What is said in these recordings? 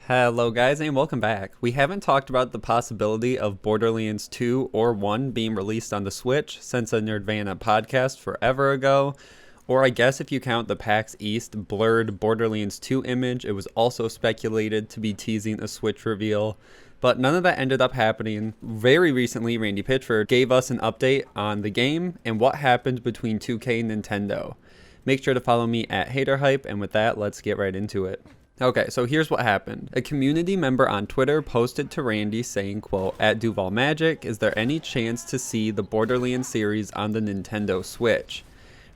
Hello guys and welcome back. We haven't talked about the possibility of Borderlands 2 or 1 being released on the Switch since a Nerdvana podcast forever ago, or I guess if you count the PAX East blurred Borderlands 2 image, it was also speculated to be teasing a Switch reveal, but none of that ended up happening. Very recently, Randy Pitchford gave us an update on the game and what happened between 2K and Nintendo. Make sure to follow me at Hayder Hype, and with that, let's get right into it. Okay, so here's what happened. A community member on Twitter posted to Randy saying, quote, "At Duval Magic, is there any chance to see the Borderlands series on the Nintendo Switch?"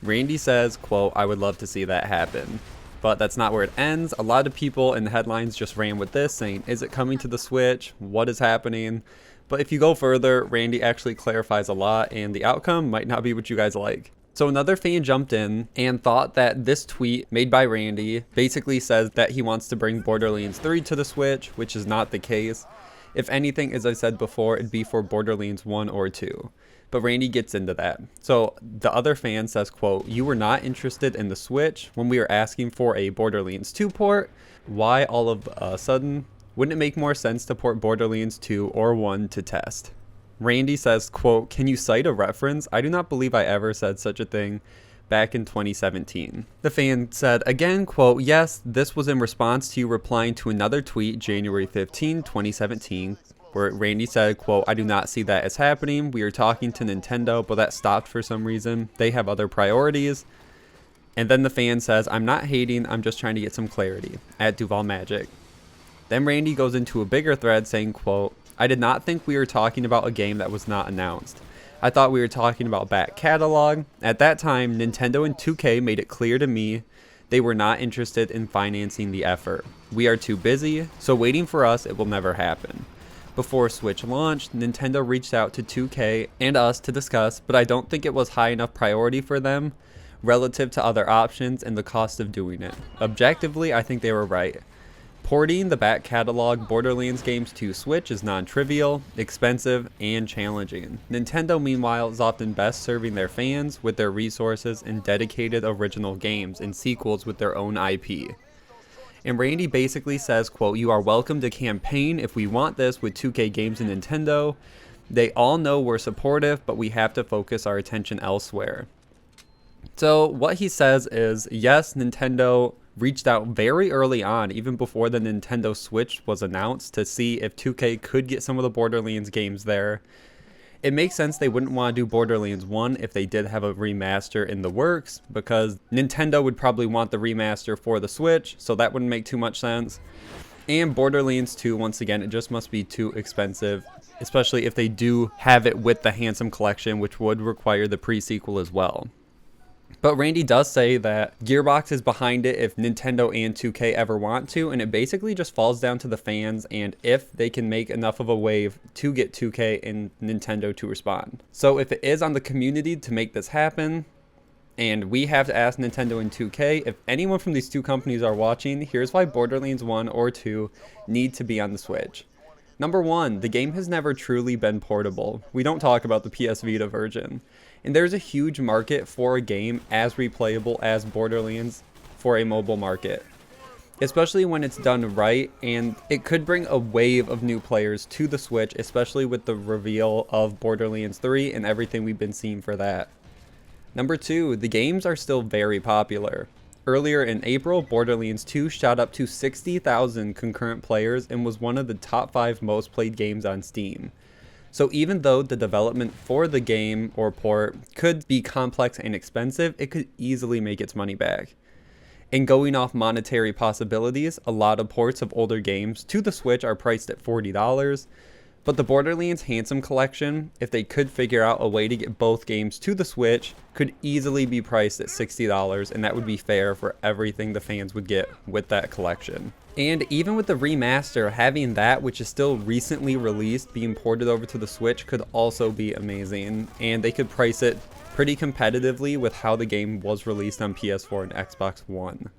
Randy says, quote, "I would love to see that happen." But that's not where it ends. A lot of people in the headlines just ran with this saying, is it coming to the Switch? What is happening? But if you go further, Randy actually clarifies a lot and the outcome might not be what you guys like. So another fan jumped in and thought that this tweet made by Randy basically says that he wants to bring Borderlands 3 to the Switch, which is not the case. If anything, as I said before, it'd be for Borderlands 1 or 2. But Randy gets into that. So the other fan says, quote, "You were not interested in the Switch when we were asking for a Borderlands 2 port. Why all of a sudden? Wouldn't it make more sense to port Borderlands 2 or 1 to test?" Randy says, quote, "Can you cite a reference? I do not believe I ever said such a thing back in 2017. The fan said again, quote, "Yes, this was in response to you replying to another tweet January 15, 2017, where Randy said, quote, "I do not see that as happening. We are talking to Nintendo, but that stopped for some reason. They have other priorities." And then the fan says, "I'm not hating. I'm just trying to get some clarity. At Duval Magic." Then Randy goes into a bigger thread saying, quote, "I did not think we were talking about a game that was not announced. I thought we were talking about back catalog. At that time, Nintendo and 2K made it clear to me they were not interested in financing the effort. We are too busy, so waiting for us, it will never happen. Before Switch launched, Nintendo reached out to 2K and us to discuss, but I don't think it was high enough priority for them relative to other options and the cost of doing it. Objectively, I think they were right. Porting the back catalog Borderlands games to Switch is non-trivial, expensive, and challenging. Nintendo, meanwhile, is often best serving their fans with their resources and dedicated original games and sequels with their own IP. And Randy basically says, quote, "You are welcome to campaign if we want this with 2K Games and Nintendo. They all know we're supportive, but we have to focus our attention elsewhere." So what he says is, yes, Nintendo reached out very early on, even before the Nintendo Switch was announced, to see if 2K could get some of the Borderlands games there. It makes sense they wouldn't want to do Borderlands 1 if they did have a remaster in the works, because Nintendo would probably want the remaster for the Switch, so that wouldn't make too much sense. And Borderlands 2, once again, it just must be too expensive, especially if they do have it with the Handsome Collection, which would require the pre-sequel as well. But Randy does say that Gearbox is behind it if Nintendo and 2K ever want to, and it basically just falls down to the fans and if they can make enough of a wave to get 2K and Nintendo to respond. So if it is on the community to make this happen, and we have to ask Nintendo and 2K, if anyone from these two companies are watching, here's why Borderlands 1 or 2 need to be on the Switch. Number one, the game has never truly been portable. We don't talk about the PS Vita version. And there's a huge market for a game as replayable as Borderlands for a mobile market, especially when it's done right, and it could bring a wave of new players to the Switch, especially with the reveal of Borderlands 3 and everything we've been seeing for that. Number two, the games are still very popular. Earlier in April, Borderlands 2 shot up to 60,000 concurrent players and was one of the top 5 most played games on Steam. So even though the development for the game or port could be complex and expensive, it could easily make its money back. And going off monetary possibilities, a lot of ports of older games to the Switch are priced at $40, but the Borderlands Handsome Collection, if they could figure out a way to get both games to the Switch, could easily be priced at $60, and that would be fair for everything the fans would get with that collection. And even with the remaster, having that, which is still recently released, being ported over to the Switch could also be amazing, and they could price it pretty competitively with how the game was released on PS4 and Xbox One.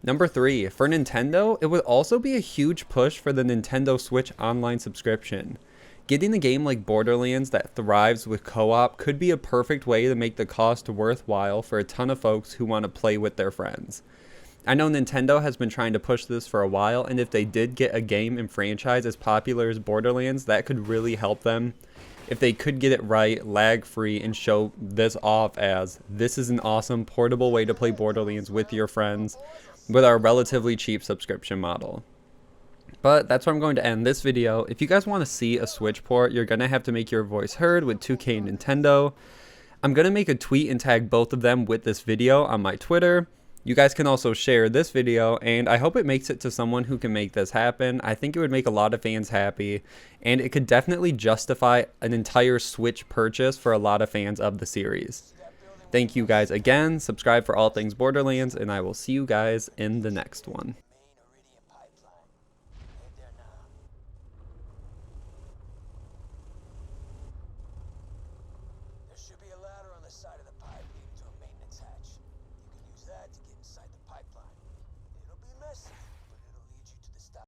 Number three, for Nintendo, it would also be a huge push for the Nintendo Switch online subscription. Getting a game like Borderlands that thrives with co-op could be a perfect way to make the cost worthwhile for a ton of folks who want to play with their friends. I know Nintendo has been trying to push this for a while, and if they did get a game and franchise as popular as Borderlands, that could really help them. If they could get it right, lag-free, and show this off as, this is an awesome portable way to play Borderlands with your friends with our relatively cheap subscription model. But that's where I'm going to end this video. If you guys want to see a Switch port, you're going to have to make your voice heard with 2K and Nintendo. I'm going to make a tweet and tag both of them with this video on my Twitter. You guys can also share this video, and I hope it makes it to someone who can make this happen. I think it would make a lot of fans happy, and it could definitely justify an entire Switch purchase for a lot of fans of the series. Thank you guys again. Subscribe for all things Borderlands, and I will see you guys in the next one. There should be a ladder on the side of the pipe leading to a maintenance hatch. You can use that to get inside the pipeline. It'll be messy.